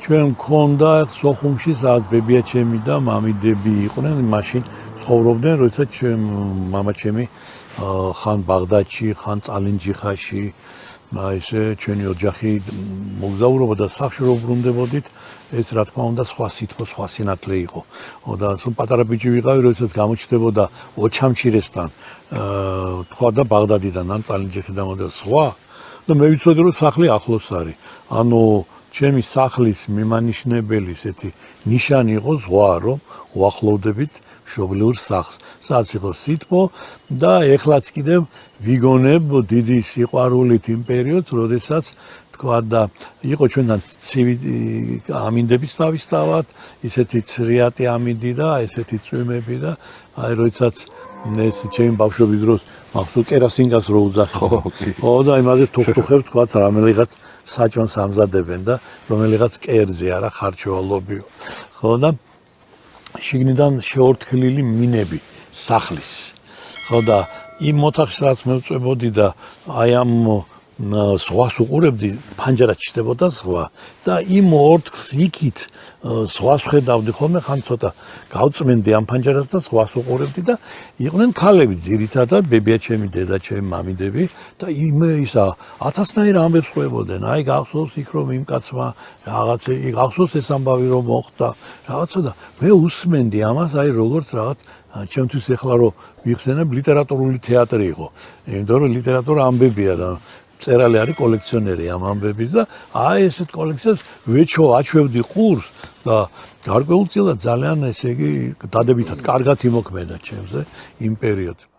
ჩვენ მქონდა სოხუმში სადაც ბებიაჩემი და მამიდები იყვნენ, მაშინ ცხოვრობდნენ, როდესაც მამაჩემი ხან ბაღდადში, ხან წალინჯიხაში, ესე ჩვენი ოჯახი მოგზაურობა და სახში რო ბრუნდებოდით, ეს რა თქმა უნდა სხვა სითბო, სხვა სინათლე იყო. და სულ პატარა ბიჭი ვიყავი, როდესაც გამოჩნდებოდა ოჩამჩირესთან, თქვა და ბაღდადიდან ან წალინჯიხიდან და სხვა და მე ვიცოდი რომ სახლი ახლოს არის. ანუ ჩემი სახლის მიმანიშნებელი ესეთი ნიშანი იყო ზღვა, რომ უახლოვდებით მშობლიურ სახლს. სადაც იყო სითბო და ეხლაც კიდევ ვიგონებ დიდი სიყვარულით იმ პერიოდს, როდესაც თქვა და იყო ჩვენთან ცივი ამინდების თავისთავად, ისეთი ცრიატი ამინდი და ესეთი წვიმები და აი როდესაც ეს ჩემი ბავშვობის დროს მახსოვს კერასინკას რო უძახი. ხო და იმაზე თუხთუხებს თქვა რომელიღაც საჭმელს ამზადებენ და რომელიღაც კერძი არა ხარჩოვალობი. ხო და შიგნიდან შეორთქლილი მინები სახლის. ხო და იმ ოთახს რაც მე ვწვებოდი და აი ამ ზღვას უყურებდი, ფანჯარა ჩნდებოდა ზღვა და იმ ორთქლს იქით ზღვას ხედავდი ხოლმე, ხან ცოტა გავწმენდი ამ ფანჯარას და ზღვას უყურებდი და იყვნენ ქალები, ძირითადად ბებიაჩემი, დედაჩემი, მამიდები და ისა ათასნაირ ამბებს ყვებოდნენ. აი გახსოვს იქ რომ იმ კაცმა რაღაცა, გახსოვს ეს ამბავი რომ მოხდა, რაღაცა და მე უსმენდი ამას, აი როგორც რაღაც ჩემთვის ეხლა რომ ვიხსენებ ლიტერატურული თეატრი იყო. იმიტომ რომ ლიტერატურა ამბებია და წერალი არის კოლექციონერი ამ ამბების და აი ესეთ კოლექციას აჩვევდი ყურს და გარკვეულწილად ძალიან ესე იგი დადებითად კარგად იმოქმედა ჩემზე იმ პერიოდში.